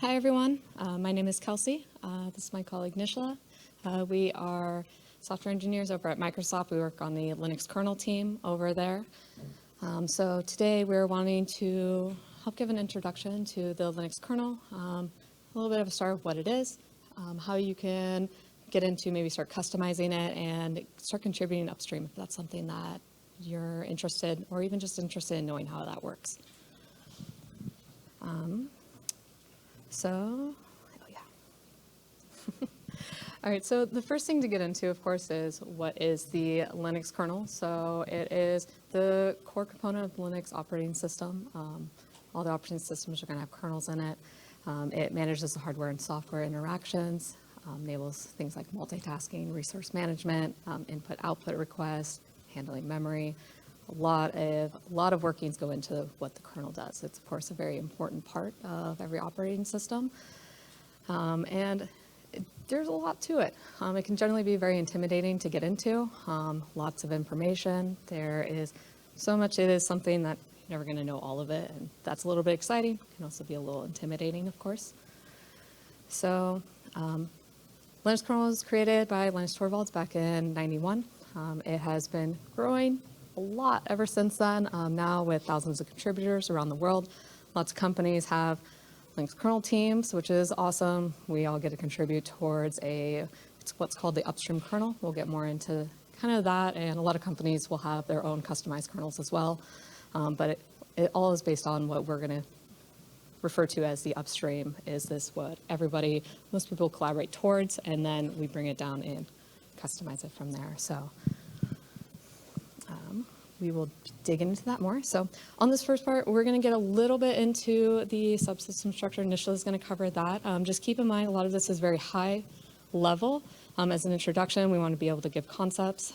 Hi, everyone. My name is Kelsey. This is my colleague, Nishla. We are software engineers over at Microsoft. We work on the Linux kernel team over there. So today we're wanting to help give an introduction to the Linux kernel, a little bit of a start of what it is, how you can get into maybe start customizing it and start contributing upstream if that's something that you're interested or even just interested in knowing how that works. All right, so the first thing to get into, of course, is what is the Linux kernel. So it is the core component of the Linux operating system. All the operating systems are going to have kernels in it. It manages the hardware and software interactions, enables things like multitasking, resource management, input-output requests, handling memory. A lot of workings go into what the kernel does. It's, of course, a very important part of every operating system. There's a lot to it. It can generally be very intimidating to get into. Lots of information. There is so much. It is something that you're never going to know all of it, and that's a little bit exciting. It can also be a little intimidating, of course. So Linux kernel was created by Linus Torvalds back in '91. It has been growing a lot ever since then, now with thousands of contributors around the world. Lots of companies have Linux kernel teams, which is awesome. We all get to contribute towards it's what's called the upstream kernel. We'll get more into kind of that, and a lot of companies will have their own customized kernels as well. But it all is based on what we're going to refer to as the upstream. Is this what most people collaborate towards, and then we bring it down and customize it from there. So we will dig into that more. So on this first part, we're going to get a little bit into the subsystem structure. Nishla is going to cover that. Just keep in mind, a lot of this is very high level. As an introduction, we want to be able to give concepts,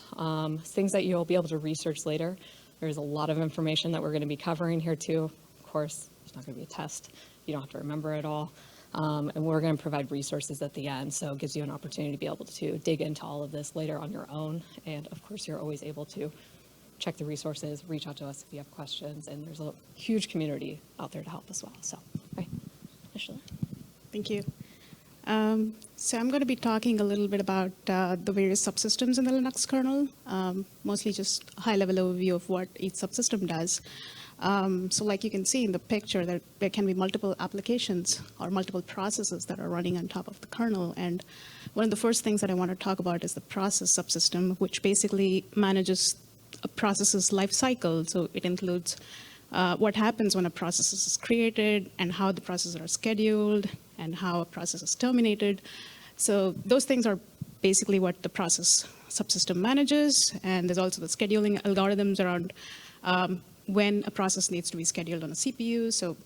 things that you'll be able to research later. There's a lot of information that we're going to be covering here too. Of course, it's not going to be a test. You don't have to remember it all. And we're going to provide resources at the end, so it gives you an opportunity to be able to dig into all of this later on your own. And of course, you're always able to check the resources, reach out to us if you have questions, and there's a huge community out there to help as well. So, right, Nishla. Thank you. So I'm going to be talking a little bit about the various subsystems in the Linux kernel, mostly just a high-level overview of what each subsystem does. So like you can see in the picture, there can be multiple applications or multiple processes that are running on top of the kernel. And one of the first things that I want to talk about is the process subsystem, which basically manages a process's life cycle. So it includes what happens when a process is created and how the processes are scheduled and how a process is terminated. So those things are basically what the process subsystem manages. And there's also the scheduling algorithms around when a process needs to be scheduled on a CPU. So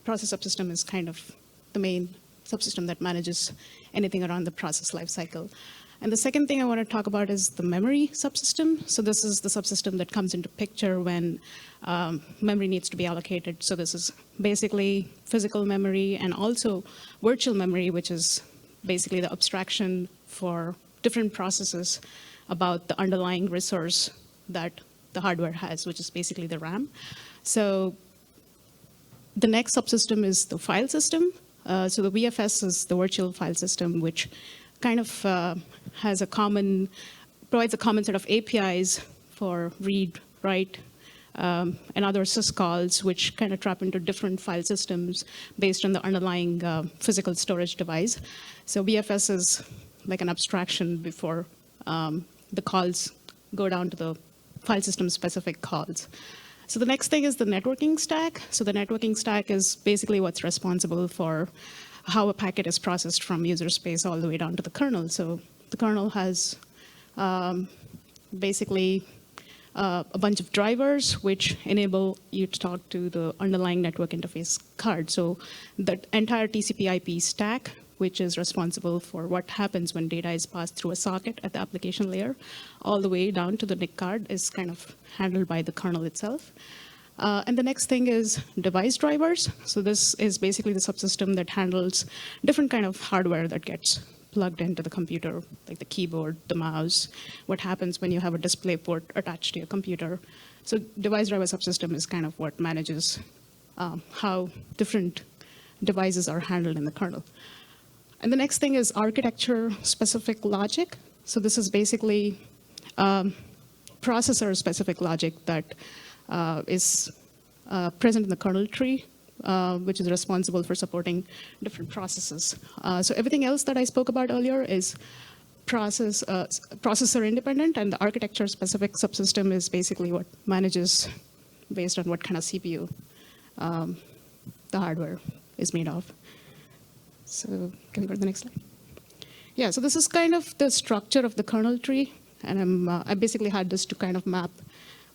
process subsystem is kind of the main subsystem that manages anything around the process life cycle. And the second thing I want to talk about is the memory subsystem. So this is the subsystem that comes into picture when memory needs to be allocated. So this is basically physical memory and also virtual memory, which is basically the abstraction for different processes about the underlying resource that the hardware has, which is basically the RAM. So the next subsystem is the file system. So the VFS is the virtual file system, which kind of provides a common set of APIs for read, write, and other syscalls, which kind of trap into different file systems based on the underlying physical storage device. So VFS is like an abstraction before the calls go down to the file system specific calls. So the next thing is the networking stack. So the networking stack is basically what's responsible for how a packet is processed from user space all the way down to the kernel. So the kernel has basically a bunch of drivers which enable you to talk to the underlying network interface card. So the entire TCP/IP stack, which is responsible for what happens when data is passed through a socket at the application layer, all the way down to the NIC card, is kind of handled by the kernel itself. And the next thing is device drivers. So this is basically the subsystem that handles different kind of hardware that gets plugged into the computer, like the keyboard, the mouse, what happens when you have a display port attached to your computer. So device driver subsystem is kind of what manages how different devices are handled in the kernel. And the next thing is architecture-specific logic. So this is basically processor-specific logic that is present in the kernel tree, which is responsible for supporting different processes. So everything else that I spoke about earlier is processor independent, and the architecture-specific subsystem is basically what manages based on what kind of CPU the hardware is made of. So can we go to the next slide? Yeah, so this is kind of the structure of the kernel tree, and I basically had this to kind of map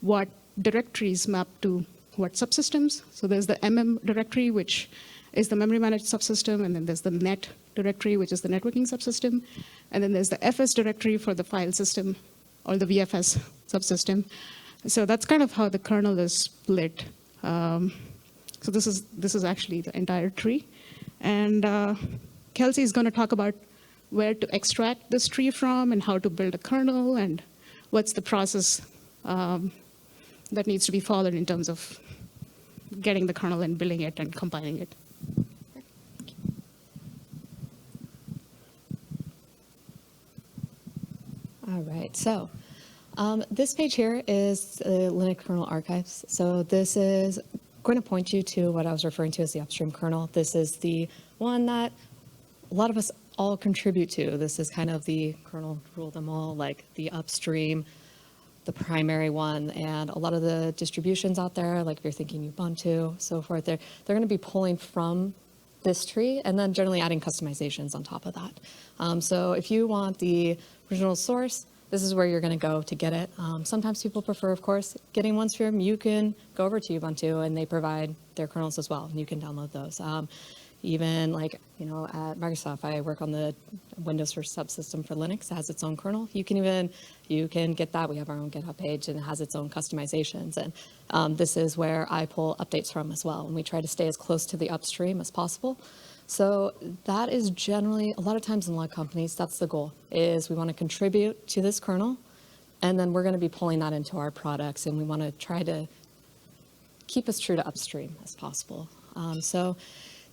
what directories map to what subsystems. So there's the directory, which is the memory managed subsystem, and then there's the net directory, which is the networking subsystem, and then there's the FS directory for the file system, or the VFS subsystem. So that's kind of how the kernel is split. So this is actually the entire tree. And Kelsey is going to talk about where to extract this tree from and how to build a kernel and what's the process that needs to be followed in terms of getting the kernel and building it and compiling it. All right, so this page here is the Linux kernel archives. So this is going to point you to what I was referring to as the upstream kernel. This is the one that a lot of us all contribute to. This is kind of the kernel rule them all, like the upstream, the primary one, and a lot of the distributions out there, like if you're thinking Ubuntu, so forth, they're going to be pulling from this tree and then generally adding customizations on top of that. So if you want the original source, this is where you're going to go to get it. Sometimes people prefer, of course, getting one stream. You can go over to Ubuntu, and they provide their kernels as well, and you can download those. Even like, you know, at Microsoft, I work on the Windows for subsystem for Linux. It has its own kernel. You can get that. We have our own GitHub page, and it has its own customizations. And this is where I pull updates from as well, and we try to stay as close to the upstream as possible. So that is generally, a lot of times in a lot of companies, that's the goal, is we want to contribute to this kernel, and then we're going to be pulling that into our products, and we want to try to keep as true to upstream as possible. So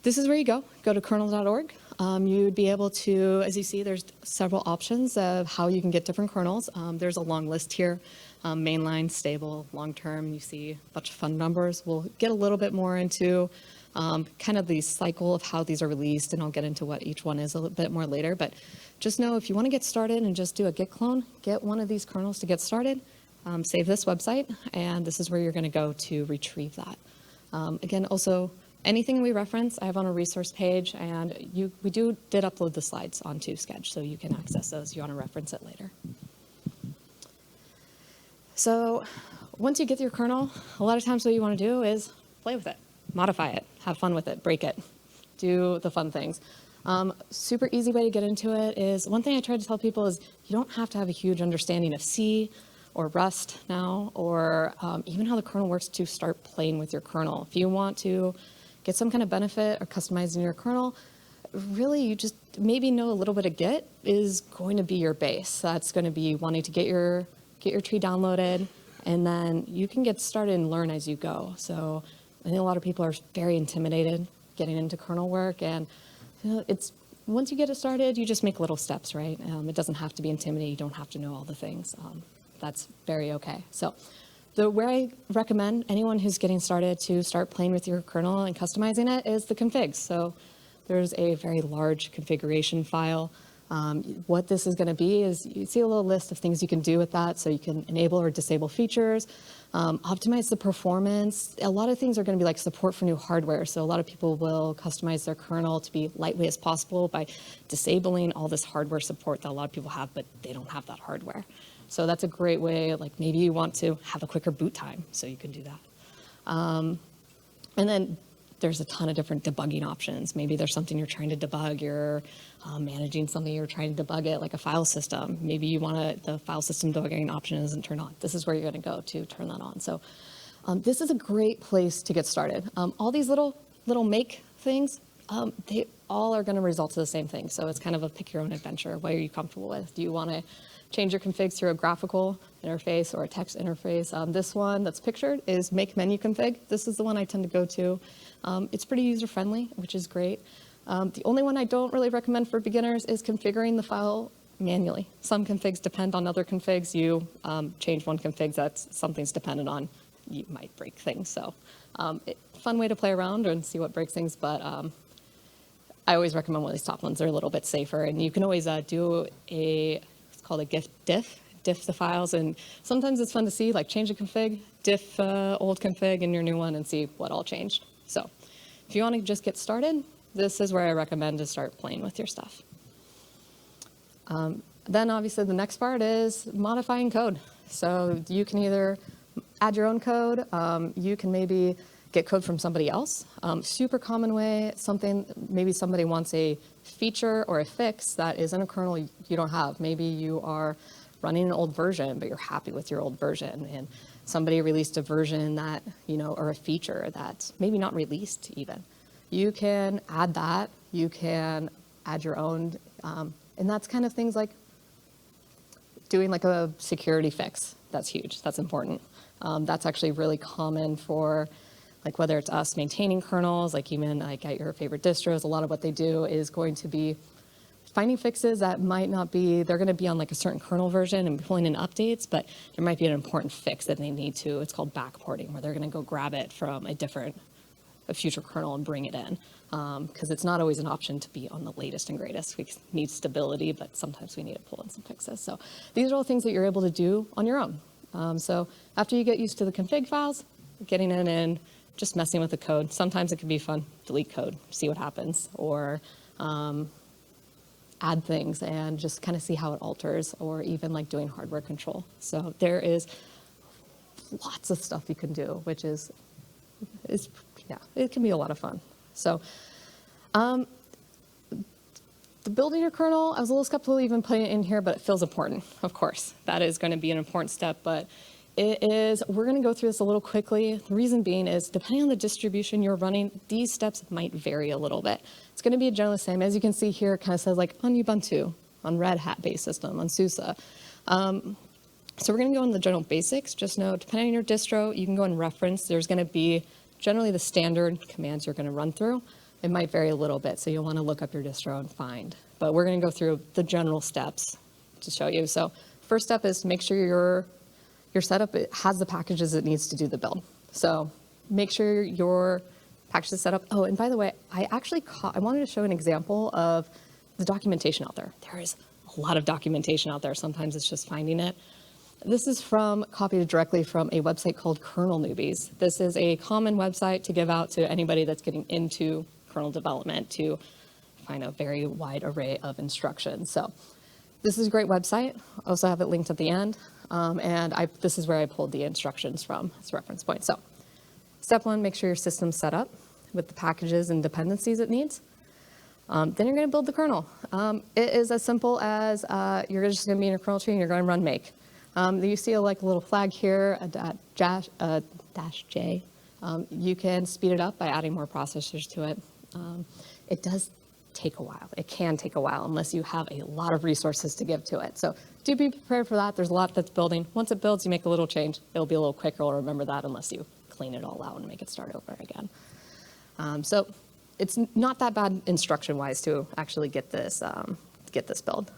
this is where you go to kernel.org. You'd be able to, as you see, there's several options of how you can get different kernels. There's a long list here, mainline, stable, long-term. You see a bunch of fun numbers. We'll get a little bit more into kind of the cycle of how these are released, and I'll get into what each one is a little bit more later. But just know if you want to get started and just do a git clone, get one of these kernels to get started, save this website, and this is where you're going to go to retrieve that. Again, also, anything we reference, I have on a resource page, and we did upload the slides onto Sketch, so you can access those if you want to reference it later. So once you get your kernel, a lot of times what you want to do is play with it, modify it, have fun with it, break it, do the fun things. Super easy way to get into it is, one thing I try to tell people is you don't have to have a huge understanding of C or Rust now, or even how the kernel works to start playing with your kernel. If you want to get some kind of benefit or customizing your kernel, really you just maybe know a little bit of Git is going to be your base. That's going to be wanting to get your tree downloaded, and then you can get started and learn as you go. So I think a lot of people are very intimidated getting into kernel work, and you know, it's once you get it started, you just make little steps, right? It doesn't have to be intimidating. You don't have to know all the things. That's very okay. So where I recommend anyone who's getting started to start playing with your kernel and customizing it is the configs. So there's a very large configuration file. What this is going to be is you see a little list of things you can do with that, so you can enable or disable features, optimize the performance. A lot of things are going to be like support for new hardware. So a lot of people will customize their kernel to be lightweight as possible by disabling all this hardware support that a lot of people have, but they don't have that hardware. So that's a great way, like maybe you want to have a quicker boot time, so you can do that. And then there's a ton of different debugging options. Maybe there's something you're trying to debug, you're managing something, you're trying to debug it, like a file system. Maybe you want the file system debugging option isn't turned on. This is where you're going to go to turn that on. So this is a great place to get started. All these little make things, all are going to result to the same thing. So it's kind of a pick your own adventure. What are you comfortable with? Do you want to change your configs through a graphical interface or a text interface? This one that's pictured is make menu config. This is the one I tend to go to. It's pretty user-friendly, which is great. The only one I don't really recommend for beginners is configuring the file manually. Some configs depend on other configs. You change one config that something's dependent on, you might break things. So fun way to play around and see what breaks things, but I always recommend one of these top ones. They're a little bit safer, and you can always do it's called a diff the files, and sometimes it's fun to see, like change a config, diff old config in your new one and see what all changed. So if you want to just get started, this is where I recommend to start playing with your stuff. Then obviously the next part is modifying code. So you can either add your own code, you can maybe get code from somebody else. Super common way, maybe somebody wants a feature or a fix that is in a kernel you don't have. Maybe you are running an old version, but you're happy with your old version, and somebody released a version that, or a feature that's maybe not released even. You can add that, you can add your own, and that's kind of things like doing like a security fix. That's huge, that's important. That's actually really common for like whether it's us maintaining kernels, like even like at your favorite distros, a lot of what they do is going to be finding fixes that might not be, they're going to be on like a certain kernel version and pulling in updates, but there might be an important fix that they need to, it's called backporting, where they're going to go grab it from a future kernel and bring it in. Because it's not always an option to be on the latest and greatest. We need stability, but sometimes we need to pull in some fixes. So these are all things that you're able to do on your own. So after you get used to the config files, getting in and just messing with the code. Sometimes it can be fun, delete code, see what happens, or add things and just kind of see how it alters, or even like doing hardware control. So there is lots of stuff you can do, which is yeah, it can be a lot of fun. So the building your kernel, I was a little skeptical even putting it in here, but it feels important, of course. That is going to be an important step, but we're going to go through this a little quickly. The reason being is depending on the distribution you're running, these steps might vary a little bit. It's going to be generally the same. As you can see here, it kind of says like on Ubuntu, on Red Hat based system, on SUSE. So we're going to go in the general basics. Just know, depending on your distro, you can go and reference. There's going to be generally the standard commands you're going to run through. It might vary a little bit, so you'll want to look up your distro and find. But we're going to go through the general steps to show you. So first step is to make sure your setup has the packages it needs to do the build. So make sure your package is set up. Oh, and by the way, I wanted to show an example of the documentation out there. There is a lot of documentation out there. Sometimes it's just finding it. This is copied directly from a website called Kernel Newbies. This is a common website to give out to anybody that's getting into kernel development to find a very wide array of instructions. So this is a great website. I also have it linked at the end. This is where I pulled the instructions from as a reference point. So step one, make sure your system's set up with the packages and dependencies it needs. Then you're going to build the kernel. It is as simple as you're just going to be in your kernel tree and you're going to run make. You see a little flag here, a dash J. You can speed it up by adding more processors to it. It does take a while. It can take a while unless you have a lot of resources to give to it. So do be prepared for that. There's a lot that's building. Once it builds, you make a little change. It'll be a little quicker. I'll remember that unless you clean it all out and make it start over again. So it's not that bad instruction-wise to actually get this build.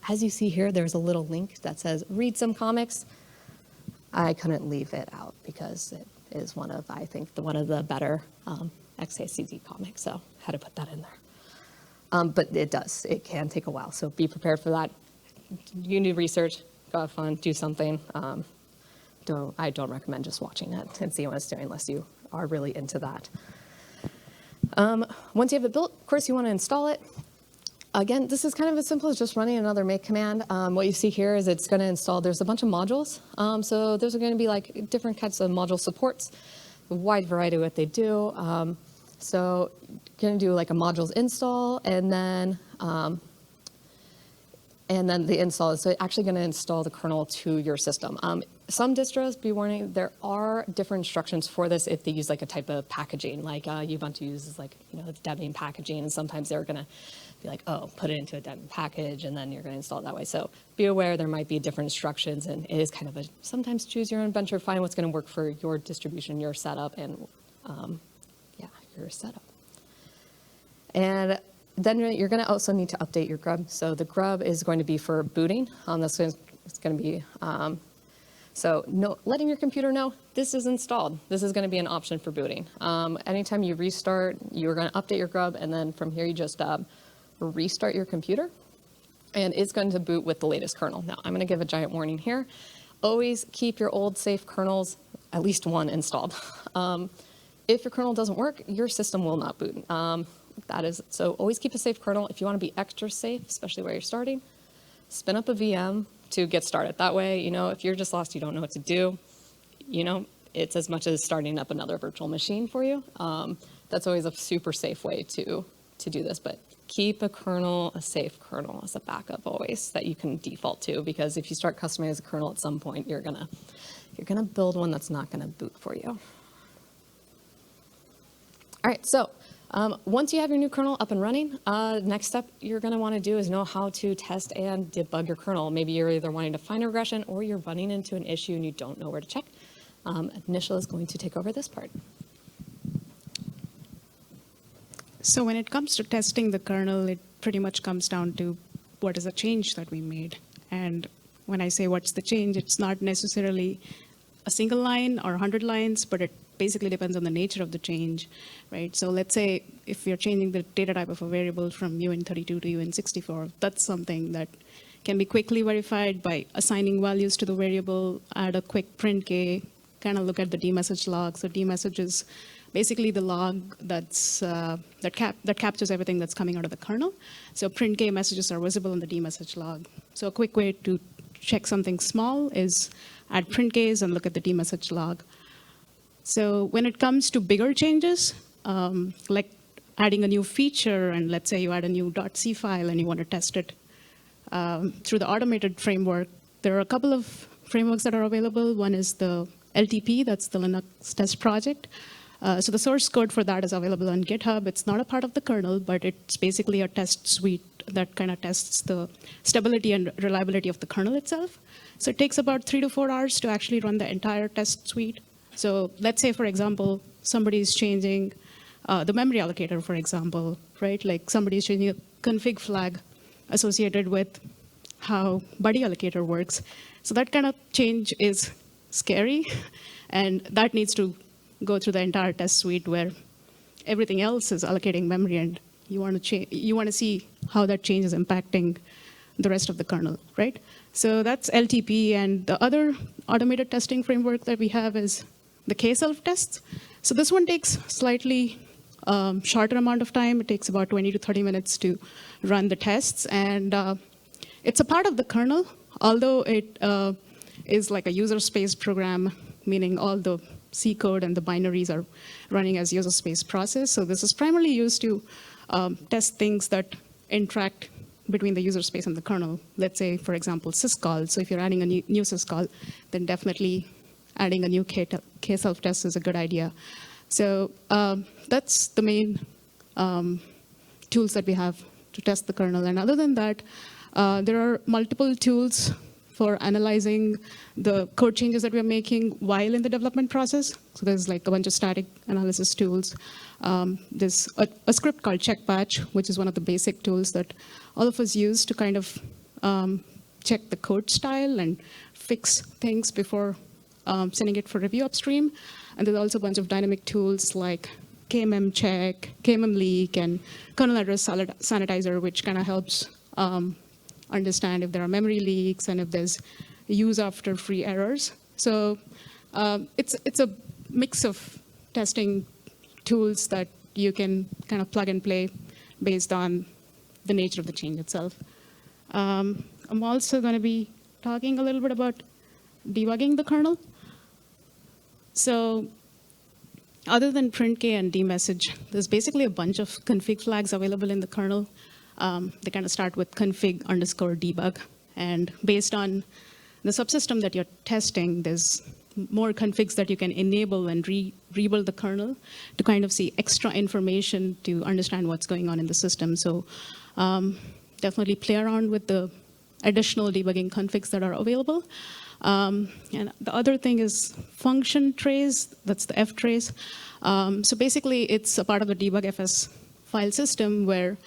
As you see here, there's a little link that says read some comics. I couldn't leave it out because it is one of the better XKCD comics, so I had to put that in there. But it can take a while, so be prepared for that. You can do research, go have fun, do something. I don't recommend just watching it and seeing what it's doing unless you are really into that. Once you have it built, of course, you want to install it. Again, this is kind of as simple as just running another make command. What you see here is it's going to install, there's a bunch of modules. So those are going to be like different kinds of module supports, a wide variety of what they do. So you're going to do like a modules install, and then And then the install is so actually going to install the kernel to your system. Some distros, be warning, there are different instructions for this if they use like a type of packaging, like Ubuntu uses like, Debian packaging, and sometimes they're going to be like, oh, put it into a Debian package, and then you're going to install it that way. So be aware there might be different instructions, and it is kind of sometimes choose your own adventure, find what's going to work for your distribution, your setup, and your setup. And then you're going to also need to update your grub. So the grub is going to be for booting. It's going to be letting your computer know this is installed. This is going to be an option for booting. Anytime you restart, you're going to update your grub, and then from here you just restart your computer, and it's going to boot with the latest kernel. Now I'm going to give a giant warning here. Always keep your old safe kernels, at least one, installed. If your kernel doesn't work, your system will not boot. So always keep a safe kernel. If you want to be extra safe, especially where you're starting, spin up a VM to get started. That way, if you're just lost, you don't know what to do, it's as much as starting up another virtual machine for you. That's always a super safe way to do this, but keep a safe kernel as a backup always that you can default to, because if you start customizing a kernel at some point, you're gonna build one that's not gonna boot for you. All right, so once you have your new kernel up and running, next step you're going to want to do is know how to test and debug your kernel. Maybe you're either wanting to find a regression or you're running into an issue and you don't know where to check. Initial is going to take over this part. So when it comes to testing the kernel, it pretty much comes down to what is the change that we made. And when I say what's the change, it's not necessarily a single line or 100 lines, but it basically depends on the nature of the change, right? So let's say if you're changing the data type of a variable from uint32 to uint64, that's something that can be quickly verified by assigning values to the variable, add a quick print k, kind of look at the dmessage log. So dmessage is basically the log that captures everything that's coming out of the kernel. So print k messages are visible in the dmessage log. So a quick way to check something small is add print k's and look at the dmessage log. So when it comes to bigger changes, like adding a new feature, and let's say you add a new .c file and you want to test it through the automated framework, there are a couple of frameworks that are available. One is the LTP, that's the Linux test project. So the source code for that is available on GitHub. It's not a part of the kernel, but it's basically a test suite that kind of tests the stability and reliability of the kernel itself. So it takes about 3 to 4 hours to actually run the entire test suite. So let's say, for example, somebody's changing the memory allocator, for example, right? Like somebody's changing a config flag associated with how buddy allocator works. So that kind of change is scary, and that needs to go through the entire test suite where everything else is allocating memory, and you want to see how that change is impacting the rest of the kernel, right? So that's LTP, and the other automated testing framework that we have is the K-self tests. So this one takes slightly shorter amount of time. It takes about 20 to 30 minutes to run the tests, and it's a part of the kernel, although it is like a user space program, meaning all the C code and the binaries are running as user space process. So this is primarily used to test things that interact between the user space and the kernel. Let's say, for example, syscall. So if you're adding a new syscall, then definitely adding a new K-self test is a good idea. So that's the main tools that we have to test the kernel. And other than that, there are multiple tools for analyzing the code changes that we're making while in the development process. So there's like a bunch of static analysis tools. There's a script called checkpatch, which is one of the basic tools that all of us use to kind of check the code style and fix things before sending it for review upstream. And there's also a bunch of dynamic tools like KMM check, KMM leak, and kernel address sanitizer, which kind of helps understand if there are memory leaks and if there's use after free errors. So it's a mix of testing tools that you can kind of plug and play based on the nature of the change itself. I'm also going to be talking a little bit about debugging the kernel. So other than printk and dmessage, there's basically a bunch of config flags available in the kernel. They kind of start with config_debug. And based on the subsystem that you're testing, there's more configs that you can enable and rebuild the kernel to kind of see extra information to understand what's going on in the system. So definitely play around with the additional debugging configs that are available. And the other thing is function trace, that's the F trace. So basically, it's a part of the debug.fs file system where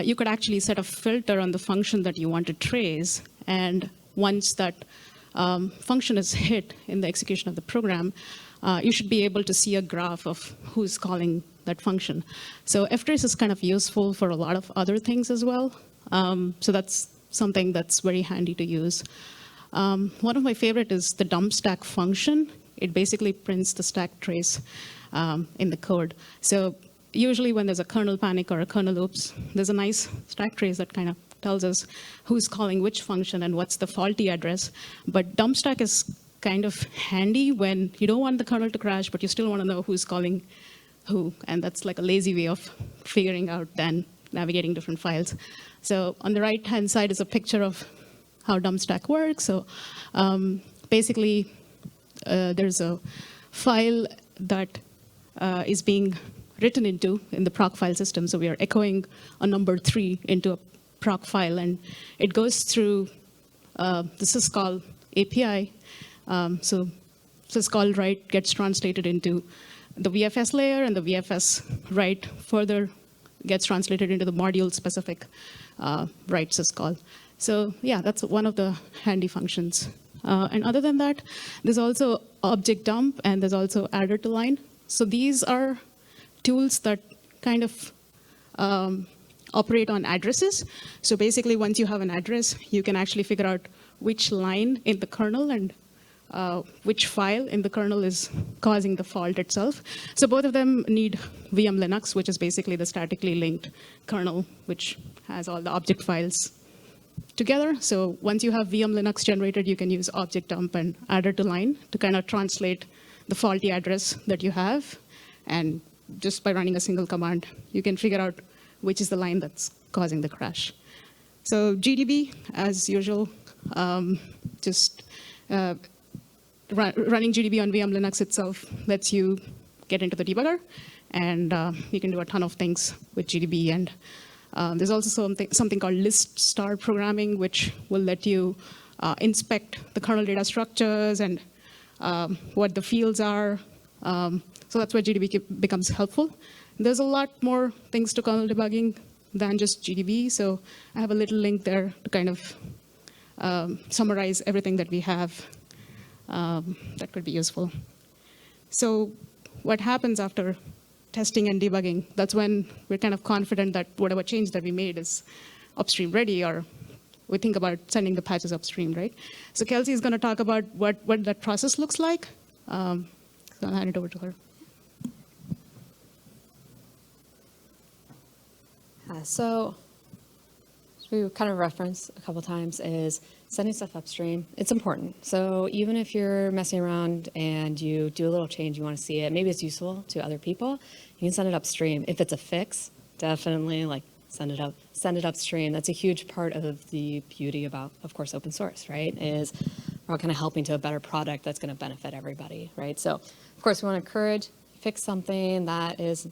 you could actually set a filter on the function that you want to trace. And once that function is hit in the execution of the program, you should be able to see a graph of who's calling that function. So ftrace is kind of useful for a lot of other things as well. So that's something that's very handy to use. One of my favorite is the dump stack function. It basically prints the stack trace in the code. So usually when there's a kernel panic or a kernel oops, there's a nice stack trace that kind of tells us who's calling which function and what's the faulty address. But dump stack is kind of handy when you don't want the kernel to crash, but you still want to know who's calling who. And that's like a lazy way of figuring out than navigating different files. So on the right-hand side is a picture of how dump stack works. So basically, there's a file that is being written into in the proc file system. So we are echoing a number 3 into a proc file, and it goes through the syscall API. So syscall write gets translated into the VFS layer, and the VFS write further gets translated into the module-specific write syscall. So yeah, that's one of the handy functions. And other than that, there's also object dump, and there's also adder to line. So these are tools that kind of operate on addresses. So basically, once you have an address, you can actually figure out which line in the kernel and which file in the kernel is causing the fault itself. So both of them need VM Linux, which is basically the statically linked kernel, which has all the object files together. So once you have VM Linux generated, you can use object dump and adder to line to kind of translate the faulty address that you have. And just by running a single command, you can figure out which is the line that's causing the crash. So GDB, as usual, just running GDB on VM Linux itself lets you get into the debugger, and you can do a ton of things with GDB. And there's also something called list star programming, which will let you inspect the kernel data structures and what the fields are. So that's where GDB becomes helpful. There's a lot more things to kernel debugging than just GDB. So I have a little link there to kind of summarize everything that we have that could be useful. So what happens after testing and debugging? That's when we're kind of confident that whatever change that we made is upstream ready, or we think about sending the patches upstream, right? So Kelsey is going to talk about what that process looks like. So I'll hand it over to her. So we kind of referenced a couple times is sending stuff upstream. It's important. So even if you're messing around and you do a little change, you want to see it, maybe it's useful to other people, you can send it upstream. If it's a fix, definitely like send it upstream. That's a huge part of the beauty about, of course, open source, right? Is we're all kind of helping to a better product that's going to benefit everybody, right? So of course we want to encourage, fix something that is,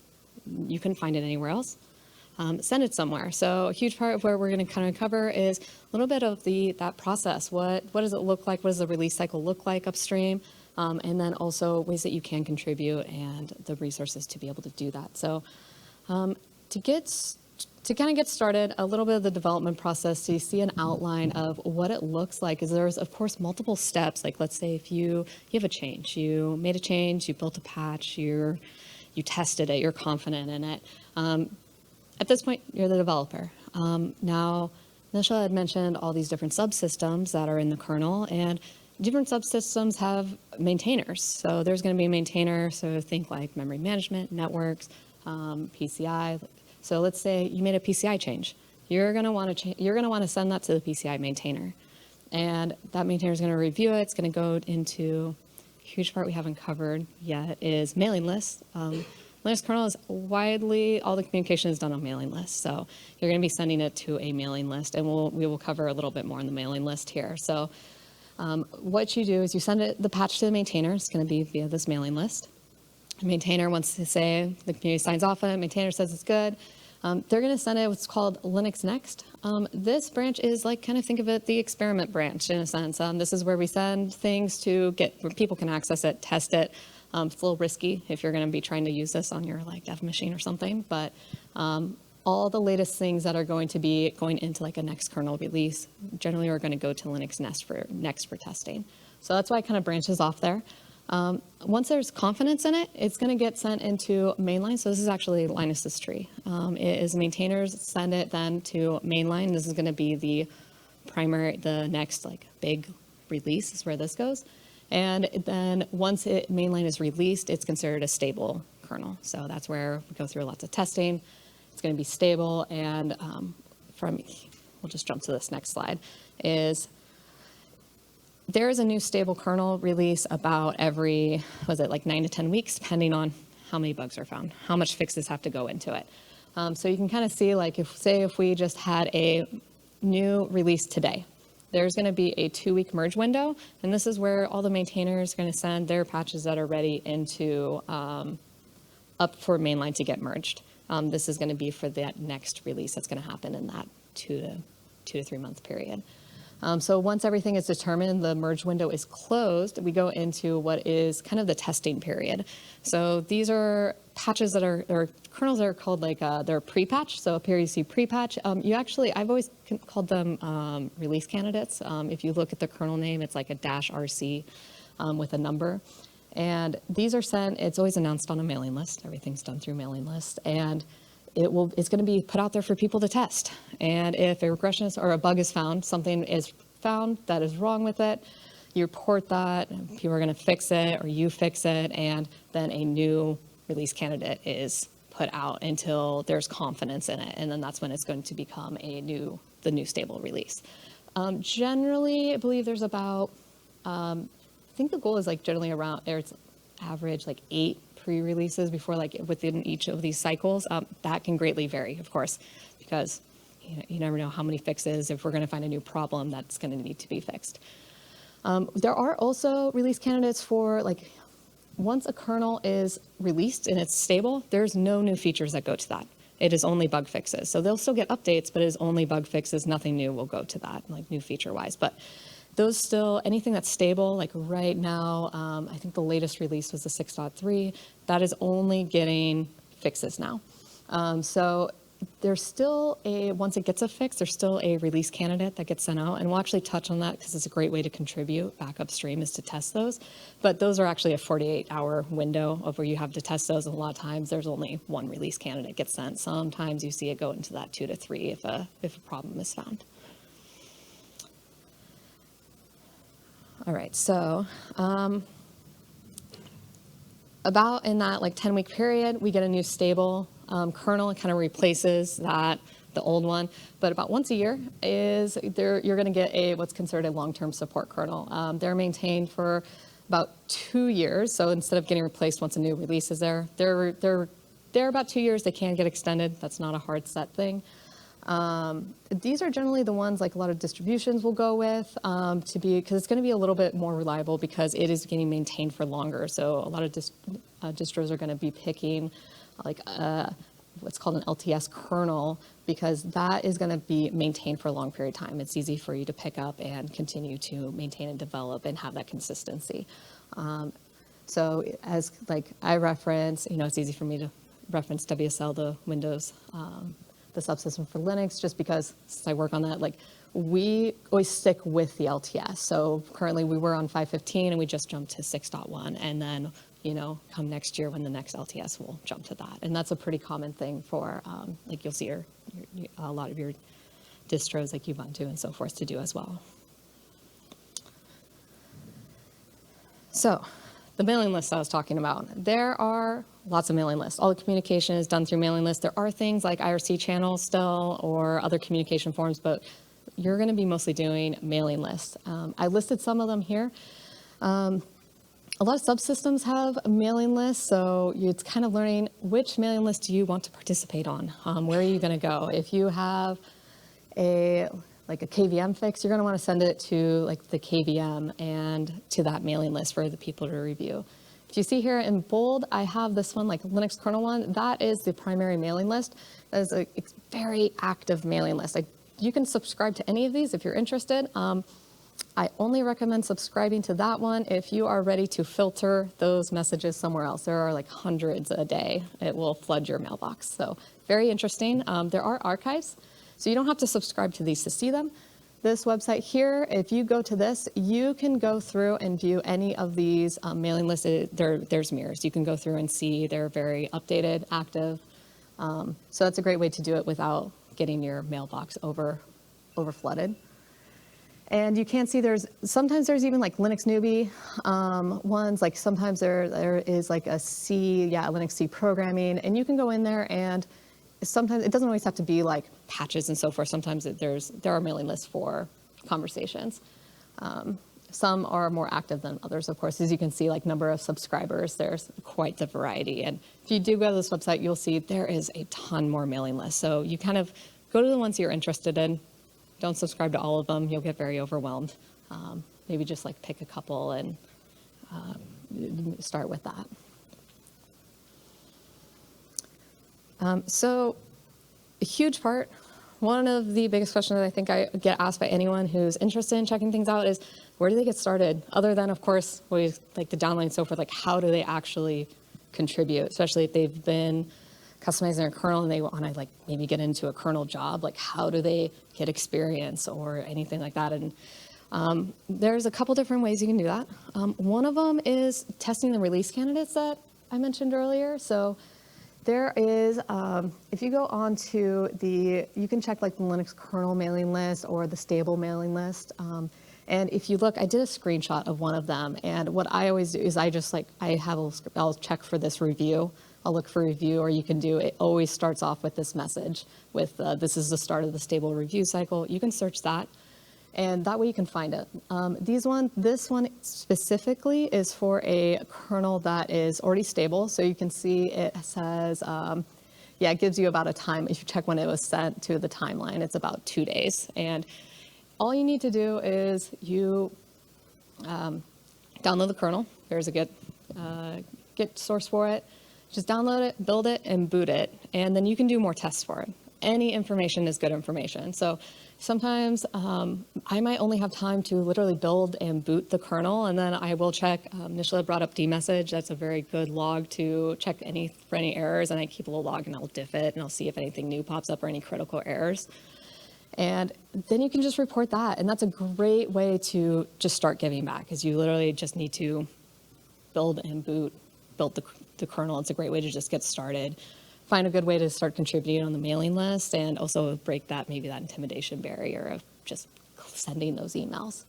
you couldn't find it anywhere else. Send it somewhere. So a huge part of where we're going to kind of cover is a little bit of that process. What does it look like? What does the release cycle look like upstream? And then also ways that you can contribute and the resources to be able to do that. So to kind of get started, a little bit of the development process, so you see an outline of what it looks like. Is there's, of course, multiple steps. Like let's say if you have a change, you made a change, you built a patch, you tested it, you're confident in it. At this point, you're the developer. Now, Nisha had mentioned all these different subsystems that are in the kernel, and different subsystems have maintainers. So there's going to be a maintainer, so think like memory management, networks, PCI. So let's say you made a PCI change. You're going to want to send that to the PCI maintainer. And that maintainer is going to review it. It's going to go into a huge part we haven't covered yet is mailing lists. Linux kernel is widely, all the communication is done on mailing lists. So you're going to be sending it to a mailing list, and we will cover a little bit more on the mailing list here. So what you do is you send the patch to the maintainer. It's going to be via this mailing list. The maintainer wants to say, the community signs off on it, maintainer says it's good. They're going to send it what's called Linux Next. This branch is like, kind of think of it, the experiment branch in a sense. This is where we send things to where people can access it, test it. It's a little risky if you're going to be trying to use this on your like dev machine or something, but all the latest things that are going to be going into like a next kernel release generally are going to go to Linux Next for testing. So that's why it kind of branches off there. Once there's confidence in it, it's going to get sent into mainline. So this is actually Linus's tree. It is maintainers send it then to mainline. This is going to be the next like big release is where this goes. And then once mainline is released, it's considered a stable kernel. So that's where we go through lots of testing. It's going to be stable. And we'll just jump to this next slide, there is a new stable kernel release about every, like 9 to 10 weeks, depending on how many bugs are found, how much fixes have to go into it. So you can kind of see, like, if we just had a new release today, there's going to be a 2-week merge window, and this is where all the maintainers are going to send their patches that are ready into up for mainline to get merged. This is going to be for that next release that's going to happen in that 2 to 3 month period. So once everything is determined, the merge window is closed, we go into what is kind of the testing period. So these are patches that are kernels that are called like, they're pre-patch. So up here you see pre-patch. I've always called them release candidates. If you look at the kernel name, it's like a -RC with a number. And these are sent, it's always announced on a mailing list. Everything's done through mailing list. And it's going to be put out there for people to test. And if a regression or a bug is found, something is found that is wrong with it, you report that, people are going to fix it, or you fix it, and then a new release candidate is put out until there's confidence in it. And then that's when it's going to become the new stable release. Generally, I believe there's about, I think the goal is like generally around, it's average like 8 pre-releases before, like within each of these cycles. That can greatly vary, of course, because you never know how many fixes, if we're going to find a new problem that's going to need to be fixed. There are also release candidates for, like, once a kernel is released and it's stable, there's no new features that go to that. It is only bug fixes. So they'll still get updates, but it is only bug fixes. Nothing new will go to that, like new feature-wise. But those still, anything that's stable, like right now, I think the latest release was the 6.3, that is only getting fixes now. So there's still once it gets a fix, there's still a release candidate that gets sent out. And we'll actually touch on that because it's a great way to contribute back upstream is to test those. But those are actually a 48-hour window of where you have to test those. And a lot of times there's only one release candidate gets sent. Sometimes you see it go into that 2 to 3 if a problem is found. All right, so about in that like 10-week period, we get a new stable kernel. It kind of replaces the old one. But about once a year you're going to get what's considered a long-term support kernel. They're maintained for about 2 years. So instead of getting replaced once a new release is there, they're about 2 years. They can get extended. That's not a hard set thing. These are generally the ones like a lot of distributions will go with because it's going to be a little bit more reliable because it is getting maintained for longer. So a lot of distros are going to be picking like what's called an LTS kernel because that is going to be maintained for a long period of time. It's easy for you to pick up and continue to maintain and develop and have that consistency. So as like I reference, it's easy for me to reference WSL, the Windows the subsystem for Linux, just because since I work on that, like we always stick with the LTS. So currently we were on 5.15 and we just jumped to 6.1, and then come next year when the next LTS will jump to that. And that's a pretty common thing for like you'll see a lot of your distros like Ubuntu and so forth to do as well. So the mailing list I was talking about, there are lots of mailing lists. All the communication is done through mailing lists. There are things like IRC channels still or other communication forms, but you're going to be mostly doing mailing lists. I listed some of them here. A lot of subsystems have a mailing lists, so it's kind of learning which mailing list do you want to participate on. Where are you going to go? If you have a KVM fix, you're going to want to send it to like the KVM and to that mailing list for the people to review. If you see here in bold, I have this one, like Linux kernel one. That is the primary mailing list. That is a very active mailing list. You can subscribe to any of these if you're interested. I only recommend subscribing to that one if you are ready to filter those messages somewhere else. There are like hundreds a day. It will flood your mailbox. So very interesting. There are archives, so you don't have to subscribe to these to see them. This website here, if you go to this, you can go through and view any of these mailing lists. There's mirrors. You can go through and see they're very updated, active. So that's a great way to do it without getting your mailbox over flooded. And you can see sometimes there's even like Linux newbie ones, like sometimes there is like a Linux C programming, and you can go in there and sometimes it doesn't always have to be like patches and so forth. Sometimes there are mailing lists for conversations. Some are more active than others, of course. As you can see, like number of subscribers, there's quite the variety. And if you do go to this website, you'll see there is a ton more mailing lists. So you kind of go to the ones you're interested in. Don't subscribe to all of them. You'll get very overwhelmed. Maybe just like pick a couple and start with that. So a huge part, one of the biggest questions that I think I get asked by anyone who's interested in checking things out is, where do they get started? Other than, of course, like the download and so forth, like how do they actually contribute, especially if they've been customizing their kernel and they want to like maybe get into a kernel job, like how do they get experience or anything like that? And there's a couple different ways you can do that. One of them is testing the release candidates that I mentioned earlier. So there is, if you go on to you can check like the Linux kernel mailing list or the stable mailing list. And if you look, I did a screenshot of one of them. And what I always do is I'll check for this review. I'll look for review, or you can do, it always starts off with this message with, this is the start of the stable review cycle. You can search that, and that way you can find it. This one specifically is for a kernel that is already stable. So you can see it says, it gives you about a time. If you check when it was sent to the timeline, it's about 2 days. And all you need to do is you download the kernel. There's a Git source for it. Just download it, build it, and boot it. And then you can do more tests for it. Any information is good information. So sometimes I might only have time to literally build and boot the kernel, and then I will check. Nishla brought up dmessage. That's a very good log to check for any errors, and I keep a little log and I'll diff it, and I'll see if anything new pops up or any critical errors. And then you can just report that. And that's a great way to just start giving back, because you literally just need to build and build the kernel. It's a great way to just get started, find a good way to start contributing on the mailing list, and also break that intimidation barrier of just sending those emails.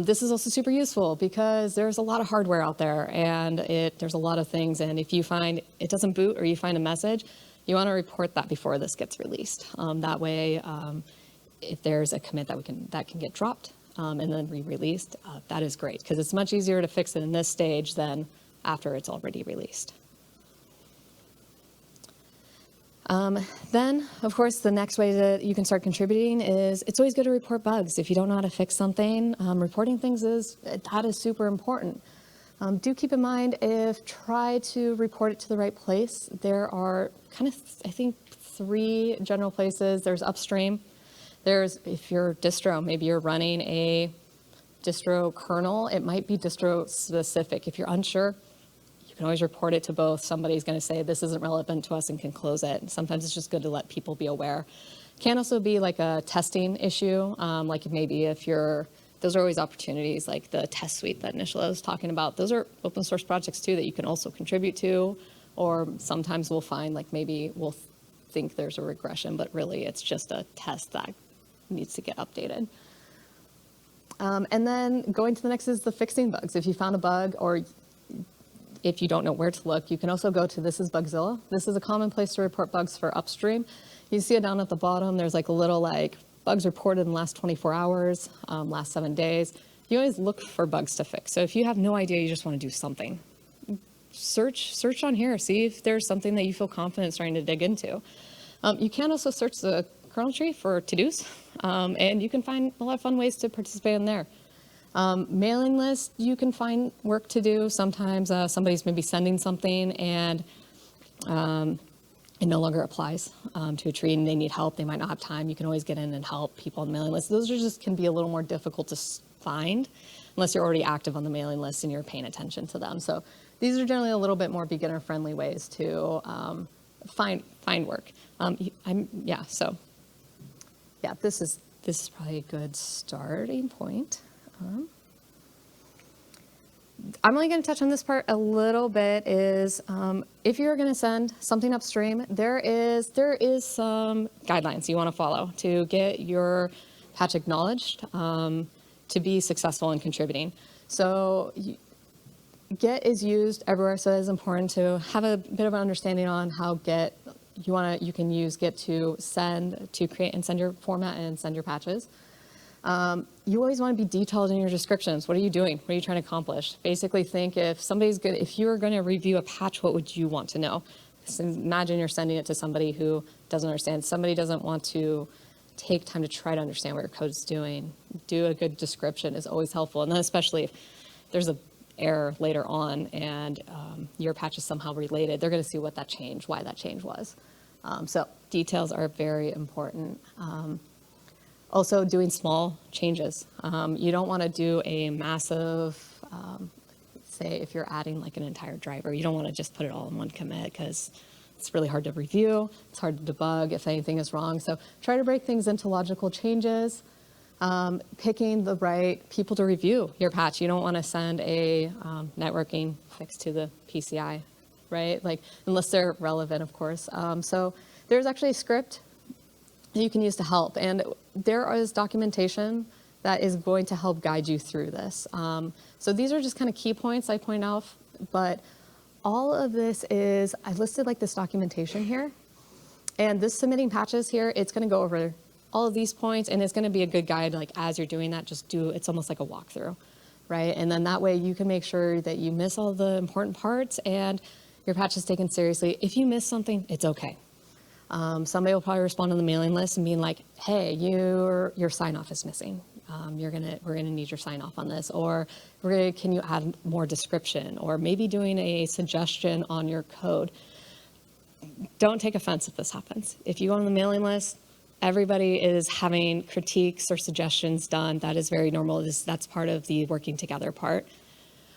This is also super useful because there's a lot of hardware out there, and there's a lot of things. And if you find it doesn't boot or you find a message, you want to report that before this gets released. That way, if there's a commit that can get dropped and then re-released, that is great, because it's much easier to fix it in this stage than after it's already released. Then, of course, the next way that you can start contributing is, it's always good to report bugs. If you don't know how to fix something, reporting things is super important. Do keep in mind, try to report it to the right place. There are I think 3 general places. There's upstream. If your distro, maybe you're running a distro kernel, it might be distro specific. If you're unsure, you can always report it to both. Somebody's going to say this isn't relevant to us and can close it. Sometimes it's just good to let people be aware. Can also be like a testing issue, like maybe those are always opportunities, like the test suite that Nishla was talking about. Those are open source projects too that you can also contribute to, or sometimes we'll find like maybe we'll think there's a regression, but really it's just a test that needs to get updated. And then going to the next is the fixing bugs. If you found a bug, or if you don't know where to look, you can also go to This is Bugzilla. This is a common place to report bugs for upstream. You see it down at the bottom. There's like a little bugs reported in the last 24 hours, last 7 days. you always look for bugs to fix. So if you have no idea, you just want to do something, search on here, see if there's something that you feel confident starting to dig into. You can also search the kernel tree for to-dos, and you can find a lot of fun ways to participate in there. Mailing list, you can find work to do. Sometimes somebody's maybe sending something and it no longer applies to a tree and they need help. They might not have time. You can always get in and help people on the mailing list. Those are just can be a little more difficult to find unless you're already active on the mailing list and you're paying attention to them. So these are generally a little bit more beginner-friendly ways to find work. This is probably a good starting point. I'm only going to touch on this part a little bit is if you're going to send something upstream, there is some guidelines you want to follow to get your patch acknowledged to be successful in contributing. So Get is used everywhere, so it is important to have a bit of an understanding on how Get you can use Get to create and send your format and send your patches. You always want to be detailed in your descriptions. What are you doing? What are you trying to accomplish? Basically think if you're going to review a patch, what would you want to know? So imagine you're sending it to somebody who doesn't understand. Somebody doesn't want to take time to try to understand what your code's doing. Do a good description is always helpful. And then especially if there's an error later on and your patch is somehow related, they're going to see why that change was. So details are very important. Also, doing small changes. You don't want to do a massive, say if you're adding like an entire driver, you don't want to just put it all in one commit because it's really hard to review. It's hard to debug if anything is wrong. So try to break things into logical changes. Picking the right people to review your patch. You don't want to send a networking fix to the PCI, right? Like unless they're relevant, of course. So there's actually a script you can use to help. And there is documentation that is going to help guide you through this. So these are just kind of key points I point out, but all of this is, I listed like this documentation here. And this submitting patches here, it's going to go over all of these points and it's going to be a good guide. Like as you're doing that, it's almost like a walkthrough, right? And then that way you can make sure that you miss all the important parts and your patch is taken seriously. If you miss something, it's okay. Somebody will probably respond on the mailing list and being like, hey, your sign off is missing. We're gonna need your sign off on this, or can you add more description, or maybe doing a suggestion on your code. Don't take offense if this happens. If you go on the mailing list, everybody is having critiques or suggestions done. That is very normal. That's part of the working together part.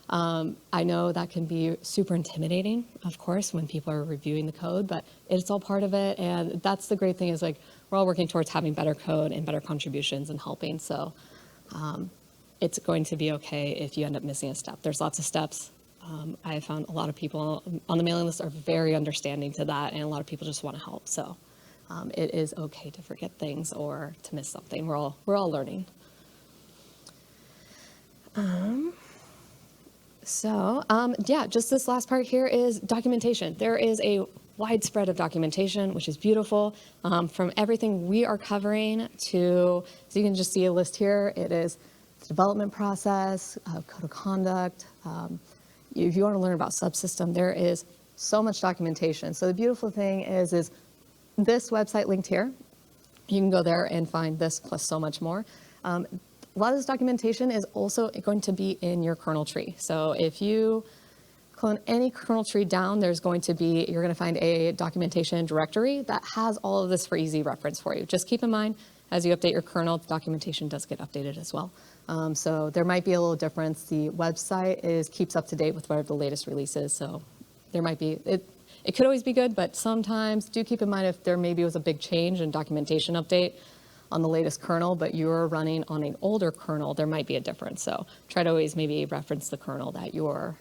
I know that can be super intimidating, of course, when people are reviewing the code, but it's all part of it. And that's the great thing is like, we're all working towards having better code and better contributions and helping. So it's going to be okay if you end up missing a step. There's lots of steps. I have found a lot of people on the mailing list are very understanding to that. And a lot of people just want to help. So it is okay to forget things or to miss something. We're all learning. Just this last part here is documentation. There is a widespread of documentation, which is beautiful. From everything we are covering so you can just see a list here. It is the development process, code of conduct. If you want to learn about subsystem, there is so much documentation. So the beautiful thing is this website linked here. You can go there and find this plus so much more. A lot of this documentation is also going to be in your kernel tree. So if you clone any kernel tree down, you're going to find a documentation directory that has all of this for easy reference for you. Just keep in mind, as you update your kernel, the documentation does get updated as well. So there might be a little difference. The website keeps up to date with whatever the latest release is. So there might be, it could always be good, but sometimes do keep in mind if there maybe was a big change in documentation update on the latest kernel, but you're running on an older kernel, there might be a difference. So try to always maybe reference the kernel that you're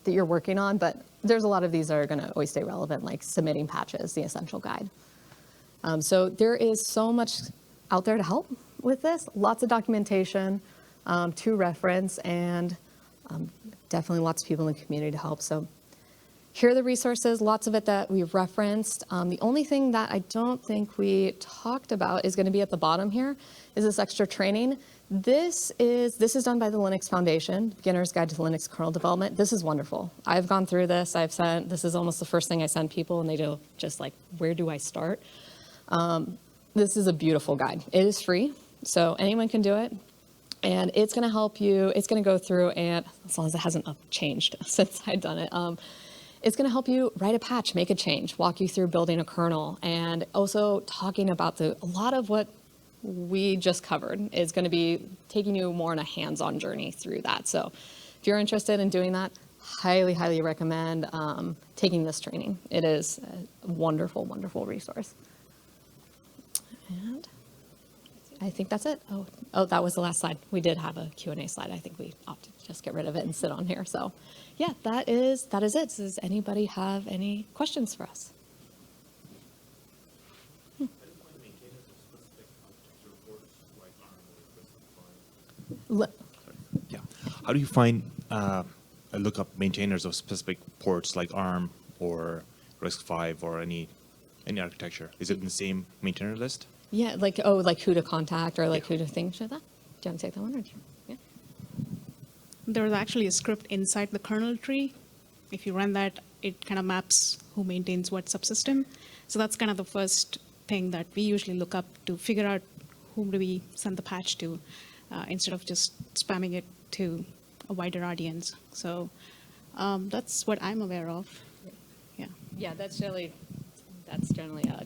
working on, but there's a lot of these that are gonna always stay relevant, like submitting patches, the essential guide. So there is so much out there to help with this, lots of documentation to reference, and definitely lots of people in the community to help. So here are the resources, lots of it that we've referenced. The only thing that I don't think we talked about is going to be at the bottom here, is this extra training. This is done by the Linux Foundation, Beginner's Guide to Linux Kernel Development. This is wonderful. I've gone through this. This is almost the first thing I send people, and they do just like, where do I start? This is a beautiful guide. It is free, so anyone can do it. And it's going to help you. It's going to go through, and as long as it hasn't changed since I've done it, it's going to help you write a patch, make a change, walk you through building a kernel, and also talking about a lot of what we just covered is going to be taking you more on a hands-on journey through that. So if you're interested in doing that, highly, highly recommend taking this training. It is a wonderful, wonderful resource. And I think that's it. Oh, that was the last slide. We did have a Q&A slide. I think we opted to just get rid of it and sit on here. So yeah, that is it. Does anybody have any questions for us? Yeah. How do you find look up maintainers of specific ports like ARM or RISC-V or any architecture? Is it in the same maintainer list? Yeah, like who to contact or who to think should that? Do you want to take that one or do you? Yeah. There's actually a script inside the kernel tree. If you run that, it kind of maps who maintains what subsystem. So that's kind of the first thing that we usually look up to figure out whom do we send the patch to, instead of just spamming it to a wider audience. So that's what I'm aware of. Yeah. Yeah, that's generally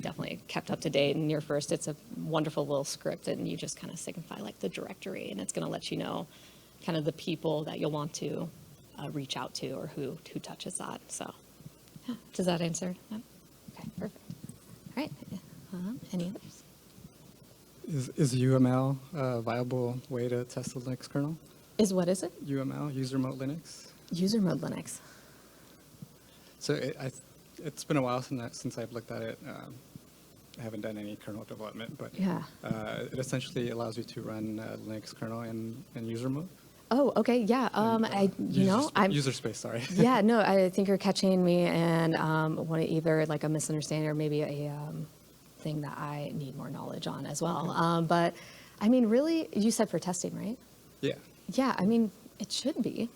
definitely kept up to date. And your first, it's a wonderful little script, and you just kind of signify the directory, and it's going to let you know kind of the people that you'll want to reach out to or who touches that. So yeah, does that answer that? Okay, perfect. All right, any others? Is UML a viable way to test the Linux kernel? Is what is it? UML, user mode Linux. User mode Linux. So it's been a while since I've looked at it. I haven't done any kernel development, but Yeah. It essentially allows you to run Linux kernel in user mode. Oh, okay, yeah. I'm User space, sorry. yeah, no, I think you're catching me and either a misunderstanding or maybe a thing that I need more knowledge on as well. Okay. But I mean, really, you said for testing, right? Yeah. Yeah, I mean, it should be.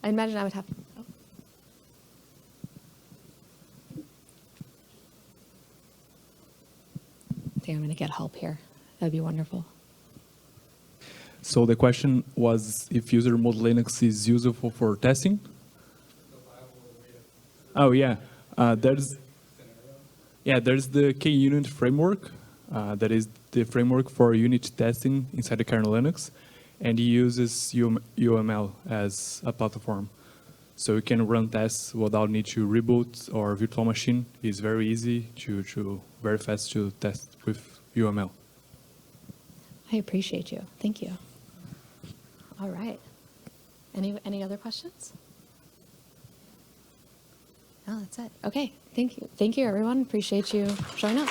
I imagine I would have. Oh. I think I'm going to get help here. That'd be wonderful. So the question was if user mode Linux is useful for testing? Oh yeah, there's the KUnit framework. That is the framework for unit testing inside the kernel Linux, and it uses UML as a platform. So you can run tests without need to reboot or virtual machine. It's very easy very fast to test with UML. I appreciate you. Thank you. All right. Any other questions? No, that's it. Okay. Thank you. Thank you, everyone. Appreciate you showing up.